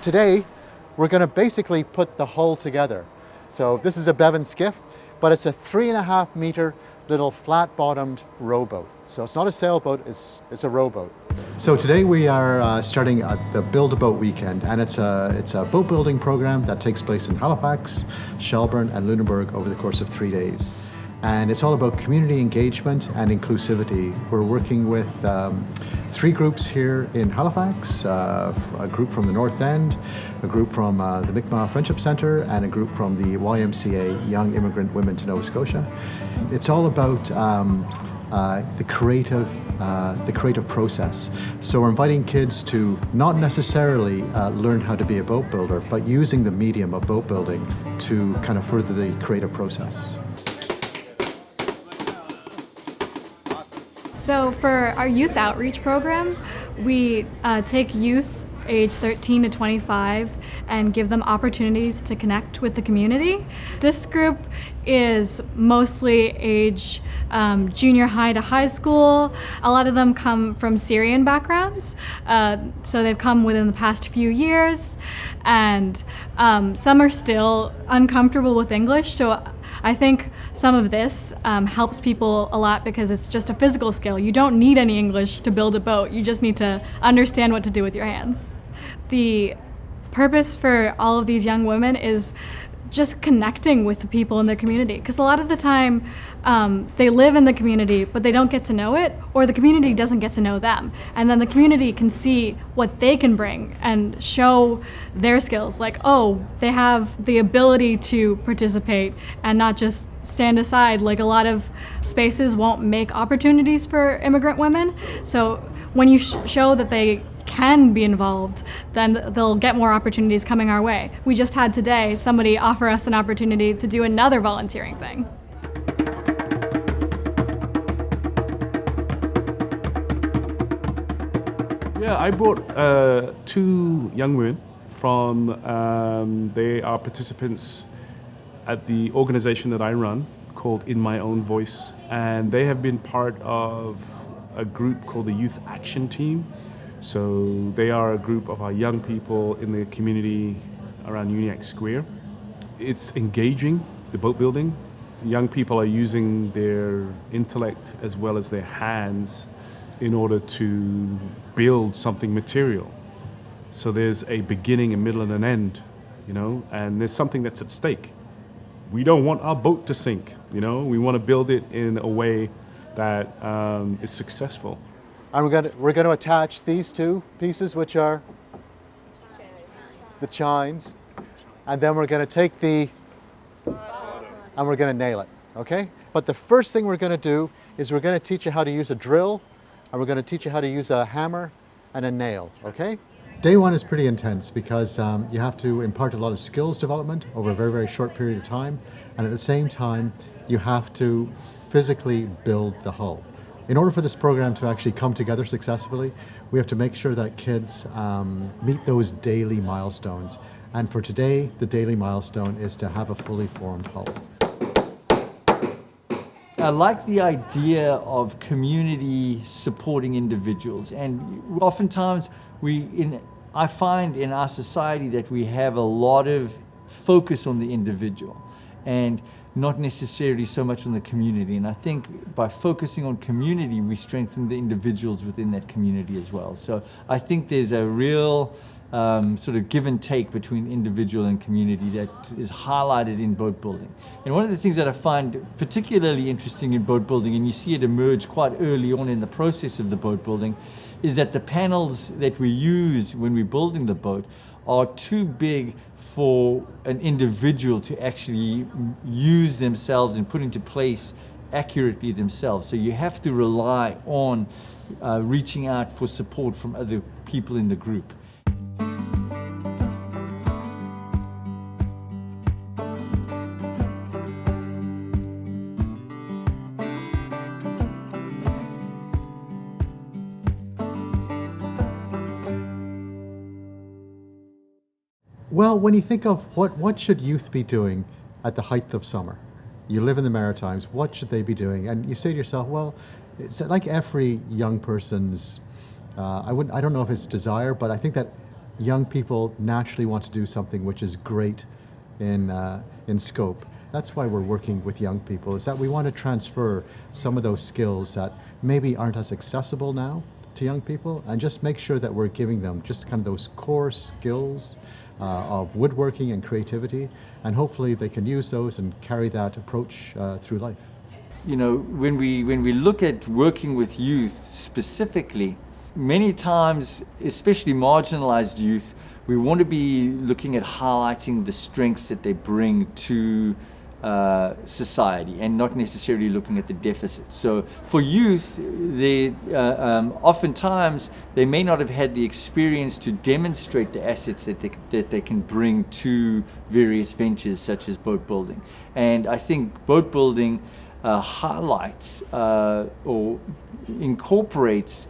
Today, we're going to basically put the hull together. So this is a Bevan skiff, but it's a 3.5 meter little flat-bottomed rowboat. So it's not a sailboat, it's a rowboat. So today we are starting the Build a Boat weekend, and it's a boat building program that takes place in Halifax, Shelburne and Lunenburg over the course of 3 days. And it's all about community engagement and inclusivity. We're working with 3 groups here in Halifax, a group from the North End, a group from the Mi'kmaq Friendship Centre, and a group from the YMCA, Young Immigrant Women to Nova Scotia. It's all about the creative process. So we're inviting kids to not necessarily learn how to be a boat builder, but using the medium of boat building to kind of further the creative process. So for our youth outreach program, we take youth age 13 to 25 and give them opportunities to connect with the community. This group is mostly age junior high to high school. A lot of them come from Syrian backgrounds, so they've come within the past few years, and some are still uncomfortable with English, so I think some of this helps people a lot because it's just a physical skill. You don't need any English to build a boat. You just need to understand what to do with your hands. The purpose for all of these young women is just connecting with the people in their community, because a lot of the time they live in the community but they don't get to know it, or the community doesn't get to know them, and then the community can see what they can bring and show their skills, like, oh, they have the ability to participate and not just stand aside. Like, a lot of spaces won't make opportunities for immigrant women, so when you show that they can be involved, then they'll get more opportunities coming our way. We just had today somebody offer us an opportunity to do another volunteering thing. Yeah, I brought 2 young women from, they are participants at the organization that I run called In My Own Voice, and they have been part of a group called the Youth Action Team. So they are a group of our young people in the community around Uniacke Square. It's engaging, the boat building. Young people are using their intellect as well as their hands in order to build something material. So there's a beginning, a middle, and an end, and there's something that's at stake. We don't want our boat to sink, we want to build it in a way that is successful. And we're going to attach these 2 pieces, which are the chines, and then we're going to take and we're going to nail it, okay? But the first thing we're going to do is we're going to teach you how to use a drill, and we're going to teach you how to use a hammer and a nail, okay? Day 1 is pretty intense because you have to impart a lot of skills development over a very, very short period of time, and at the same time, you have to physically build the hull. In order for this program to actually come together successfully, we have to make sure that kids meet those daily milestones. And for today, the daily milestone is to have a fully formed hull. I like the idea of community supporting individuals, and oftentimes I find in our society that we have a lot of focus on the individual and not necessarily so much on the community. And I think by focusing on community, we strengthen the individuals within that community as well. So I think there's a real sort of give and take between individual and community that is highlighted in boat building. And one of the things that I find particularly interesting in boat building, and you see it emerge quite early on in the process of the boat building, is that the panels that we use when we're building the boat are too big for an individual to actually use themselves and put into place accurately themselves. So you have to rely on reaching out for support from other people in the group. Well, when you think of what should youth be doing at the height of summer? You live in the Maritimes, what should they be doing? And you say to yourself, well, it's like every young person's, I don't know if it's desire, but I think that young people naturally want to do something which is great in scope. That's why we're working with young people, is that we want to transfer some of those skills that maybe aren't as accessible now to young people, and just make sure that we're giving them just kind of those core skills of woodworking and creativity, and hopefully they can use those and carry that approach through life. You know, when we look at working with youth specifically, many times, especially marginalized youth, we want to be looking at highlighting the strengths that they bring to society, and not necessarily looking at the deficits. So for youth, they oftentimes they may not have had the experience to demonstrate the assets that they can bring to various ventures such as boat building. And I think boat building highlights or incorporates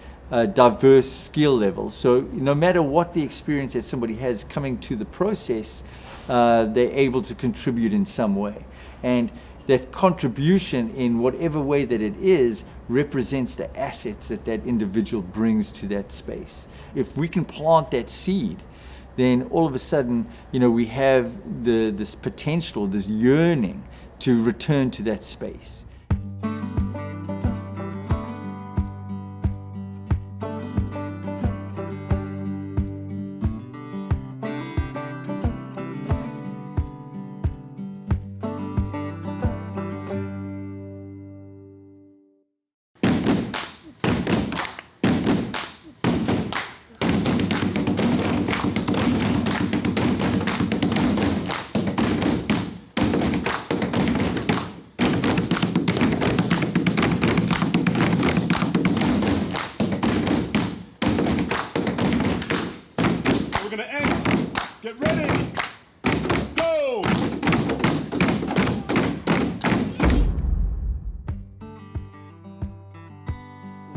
diverse skill levels. So no matter what the experience that somebody has coming to the process, they're able to contribute in some way. And that contribution, in whatever way that it is, represents the assets that that individual brings to that space. If we can plant that seed, then all of a sudden, you know, we have this potential, this yearning to return to that space. We're gonna end. Get ready. Go!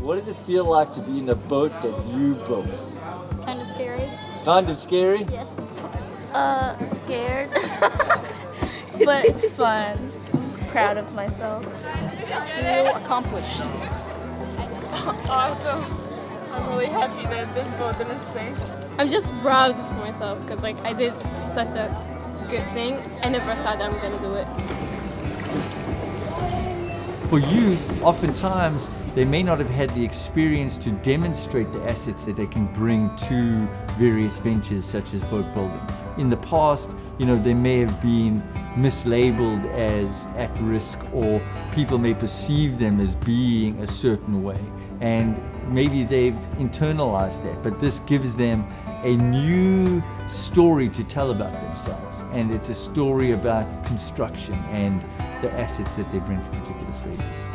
What does it feel like to be in a boat that you built? Kind of scary. Kind of scary? Yes. Scared, but it's fun. I'm proud of myself. Feel accomplished. Awesome. I'm really happy that this boat didn't sink. I'm just proud of myself because like I did such a good thing. I never thought I'm gonna do it. For youth, oftentimes they may not have had the experience to demonstrate the assets that they can bring to various ventures such as boat building. In the past, you know, they may have been mislabeled as at risk, or people may perceive them as being a certain way, and maybe they've internalized that, but this gives them a new story to tell about themselves, and it's a story about construction and the assets that they bring to particular spaces.